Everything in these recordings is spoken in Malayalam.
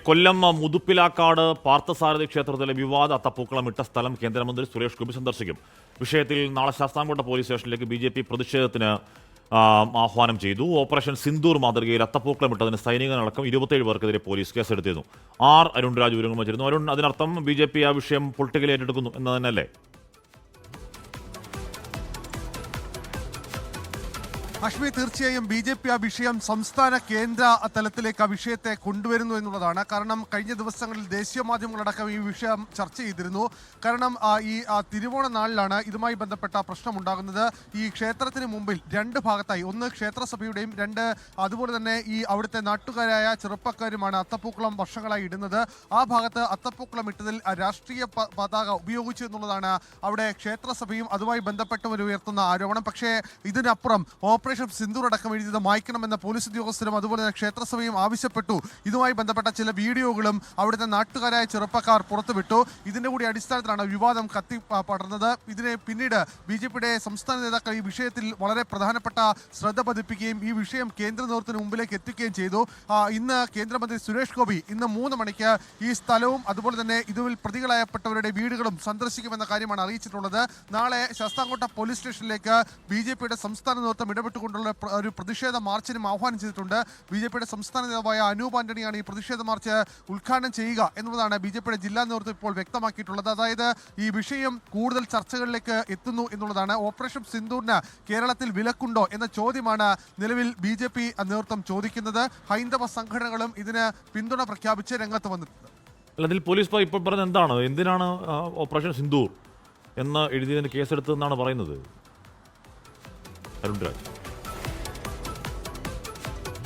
കൊല്ലം മുതുപ്പിലാക്കാട് പാർത്ഥസാരഥി ക്ഷേത്രത്തിലെ വിവാദ അത്തപ്പൂക്കളം ഇട്ട സ്ഥലം കേന്ദ്രമന്ത്രി സുരേഷ് ഗോപി സന്ദർശിക്കും. വിഷയത്തിൽ നാളെ ശാസ്താംകോട്ട പോലീസ് സ്റ്റേഷനിലേക്ക് BJP പ്രതിഷേധത്തിന് ആഹ്വാനം ചെയ്തു. ഓപ്പറേഷൻ സിന്ദൂർ മാതൃകയിൽ അത്തപ്പൂക്കളം ഇട്ടതിന് സൈനികനടക്കം 27 പേർക്കെതിരെ പോലീസ് കേസെടുത്തിരുന്നു. അരുൺ രാജ് വിവരങ്ങൾ വച്ചിരുന്നു. അരുൺ, അതിനർത്ഥം BJP ആ വിഷയം പൊളിറ്റിക്കലി ഏറ്റെടുക്കുന്നു എന്ന് തന്നെയല്ലേ? അശ്മി, തീർച്ചയായും BJP ആ വിഷയം സംസ്ഥാന കേന്ദ്ര തലത്തിലേക്ക് ആ വിഷയത്തെ കൊണ്ടുവരുന്നു എന്നുള്ളതാണ്. കാരണം കഴിഞ്ഞ ദിവസങ്ങളിൽ ദേശീയ മാധ്യമങ്ങളടക്കം ഈ വിഷയം ചർച്ച ചെയ്തിരുന്നു. കാരണം ഈ തിരുവോണ നാളിലാണ് ഇതുമായി ബന്ധപ്പെട്ട പ്രശ്നമുണ്ടാകുന്നത്. ഈ ക്ഷേത്രത്തിന് മുമ്പിൽ രണ്ട് ഭാഗത്തായി, ഒന്ന് ക്ഷേത്രസഭയുടെയും രണ്ട് അതുപോലെ തന്നെ ഈ അവിടുത്തെ നാട്ടുകാരായ ചെറുപ്പക്കാരുമാണ് അത്തപ്പൂക്കളം വർഷങ്ങളായി ഇടുന്നത്. ആ ഭാഗത്ത് അത്തപ്പൂക്കളം ഇട്ടതിൽ രാഷ്ട്രീയ പതാക ഉപയോഗിച്ചു എന്നുള്ളതാണ് അവിടെ ക്ഷേത്രസഭയും അതുമായി ബന്ധപ്പെട്ടവർ ഉയർത്തുന്ന ആരോപണം. പക്ഷേ ഇതിനപ്പുറം ഓപ്പറേഷൻ സിന്ദൂർ അടക്കം എഴുതിയത് മായ്ക്കണമെന്ന പോലീസ് ഉദ്യോഗസ്ഥരും അതുപോലെ തന്നെ ക്ഷേത്രസഭയും ആവശ്യപ്പെട്ടു. ഇതുമായി ബന്ധപ്പെട്ട ചില വീഡിയോകളും അവിടുത്തെ നാട്ടുകാരായ ചെറുപ്പക്കാർ പുറത്തുവിട്ടു. ഇതിന്റെ കൂടി അടിസ്ഥാനത്തിലാണ് വിവാദം കത്തി പടർന്നത്. ഇതിനെ പിന്നീട് BJPയുടെ സംസ്ഥാന നേതാക്കൾ ഈ വിഷയത്തിൽ വളരെ പ്രധാനപ്പെട്ട ശ്രദ്ധ പതിപ്പിക്കുകയും ഈ വിഷയം കേന്ദ്ര നേതൃത്വത്തിന് മുമ്പിലേക്ക് എത്തിക്കുകയും ചെയ്തു. ഇന്ന് കേന്ദ്രമന്ത്രി സുരേഷ് ഗോപി ഇന്ന് 3 മണിക്ക് ഈ സ്ഥലവും അതുപോലെ തന്നെ ഇതിൽ പ്രതികളായപ്പെട്ടവരുടെ വീടുകളും സന്ദർശിക്കുമെന്ന കാര്യമാണ് അറിയിച്ചിട്ടുള്ളത്. നാളെ ശാസ്താംകോട്ട പോലീസ് സ്റ്റേഷനിലേക്ക് BJPയുടെ സംസ്ഥാന നേതൃത്വം ഇടപെട്ടുകൊണ്ടുള്ള ഒരു പ്രതിഷേധ മാർച്ചിനും ആഹ്വാനം ചെയ്തിട്ടുണ്ട്. BJPയുടെ സംസ്ഥാന നേതാവായ അനൂപ് ആന്റണിയാണ് ഈ പ്രതിഷേധ മാർച്ച് ഉദ്ഘാടനം ചെയ്യുക എന്നുള്ളതാണ് BJPയുടെ ജില്ലാ നേതൃത്വം ഇപ്പോൾ വ്യക്തമാക്കിയിട്ടുള്ളത്. അതായത് ഈ വിഷയം കൂടുതൽ ചർച്ചകളിലേക്ക് എത്തുന്നു എന്നുള്ളതാണ്. ഓപ്പറേഷൻ സിന്ദൂറിന് കേരളത്തിൽ വിലക്കുണ്ടോ എന്ന ചോദ്യമാണ് നിലവിൽ BJP നേതൃത്വം ചോദിക്കുന്നത്. ഹൈന്ദവ സംഘടനകളും ഇതിന് പിന്തുണ പ്രഖ്യാപിച്ച് രംഗത്ത് വന്നിട്ടുണ്ട്. അതിൽ പോലീസ് ഇപ്പോൾ പറഞ്ഞത് എന്താണ്? എന്തിനാണ് ഓപ്പറേഷൻ സിന്ദൂർ എന്ന് എഴുതിയതിന് കേസെടുത്തതെന്നാണ് പറയുന്നത്? അരുൺ രാജ്,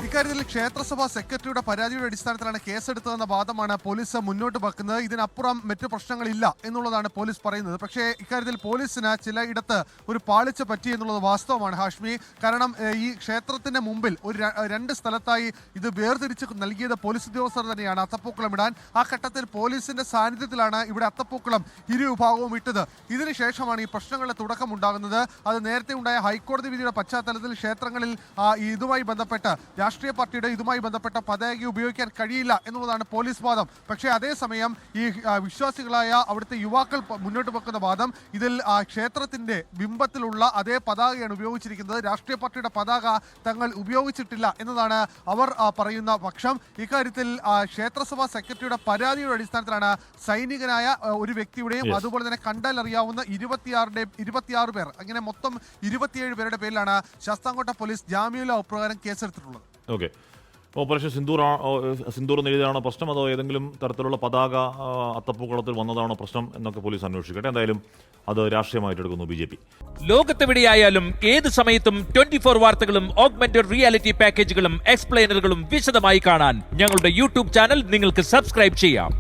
ഇക്കാര്യത്തിൽ ക്ഷേത്രസഭാ സെക്രട്ടറിയുടെ പരാതിയുടെ അടിസ്ഥാനത്തിലാണ് കേസെടുത്തതെന്ന വാദമാണ് പോലീസ് മുന്നോട്ട് വെക്കുന്നത്. ഇതിനപ്പുറം മറ്റു പ്രശ്നങ്ങളില്ല എന്നുള്ളതാണ് പോലീസ് പറയുന്നത്. പക്ഷേ ഇക്കാര്യത്തിൽ പോലീസിന് ചിലയിടത്ത് ഒരു പാളിച്ച പറ്റി എന്നുള്ളത് വാസ്തവമാണ് ഹാഷ്മി. കാരണം ഈ ക്ഷേത്രത്തിന്റെ മുമ്പിൽ രണ്ട് സ്ഥലത്തായി ഇത് വേർതിരിച്ച് നൽകിയത് പോലീസ് ഉദ്യോഗസ്ഥർ തന്നെയാണ് അത്തപ്പൂക്കളം ഇടാൻ. ആ ഘട്ടത്തിൽ പോലീസിന്റെ സാന്നിധ്യത്തിലാണ് ഇവിടെ അത്തപ്പൂക്കളം ഇരുവിഭാഗവും ഇട്ടത്. ഇതിനുശേഷമാണ് ഈ പ്രശ്നങ്ങളുടെ തുടക്കമുണ്ടാകുന്നത്. അത് നേരത്തെ ഉണ്ടായ ഹൈക്കോടതി വിധിയുടെ പശ്ചാത്തലത്തിൽ ക്ഷേത്രങ്ങളിൽ ഇതുമായി ബന്ധപ്പെട്ട് രാഷ്ട്രീയ പാർട്ടിയുടെ ഇതുമായി ബന്ധപ്പെട്ട പതാക ഉപയോഗിക്കാൻ കഴിയില്ല എന്നുള്ളതാണ് പോലീസ് വാദം. പക്ഷേ അതേസമയം ഈ വിശ്വാസികളായ അവിടുത്തെ യുവാക്കൾ മുന്നോട്ട് വെക്കുന്ന വാദം ഇതിൽ ക്ഷേത്രത്തിന്റെ ബിംബത്തിലുള്ള അതേ പതാകയാണ് ഉപയോഗിച്ചിരിക്കുന്നത്. രാഷ്ട്രീയ പാർട്ടിയുടെ പതാക തങ്ങൾ ഉപയോഗിച്ചിട്ടില്ല എന്നതാണ് അവർ പറയുന്ന പക്ഷം. ഇക്കാര്യത്തിൽ ക്ഷേത്രസഭാ സെക്രട്ടറിയുടെ പരാതിയുടെ അടിസ്ഥാനത്തിലാണ് സൈനികനായ ഒരു വ്യക്തിയുടെയും അതുപോലെ തന്നെ കണ്ടാൽ അറിയാവുന്ന 26 പേർ, അങ്ങനെ മൊത്തം 27 പേരുടെ പേരിലാണ് ശാസ്താംകോട്ട പോലീസ് ജാമ്യമില്ലാ പ്രകാരം കേസെടുത്തിട്ടുള്ളത്. ഓക്കെ, ഓപ്പറേഷൻ സിന്ദൂർ എന്ന് എഴുതിയതാണോ പ്രശ്നം, അതോ ഏതെങ്കിലും തരത്തിലുള്ള പതാക അത്തപ്പൂക്കളത്തിൽ വന്നതാണോ പ്രശ്നം എന്നൊക്കെ പോലീസ് അന്വേഷിക്കട്ടെ. എന്തായാലും അത് രാഷ്ട്രീയമായിട്ടെടുക്കുന്നു BJP. ലോകത്തെവിടെയായാലും ഏത് സമയത്തും 24 വാർത്തകളും ഓഗ്മെന്റഡ് റിയാലിറ്റി പാക്കേജുകളും എക്സ്പ്ലെയിനറുകളും വിശദമായി കാണാൻ ഞങ്ങളുടെ YouTube ചാനൽ നിങ്ങൾക്ക് സബ്സ്ക്രൈബ് ചെയ്യാം.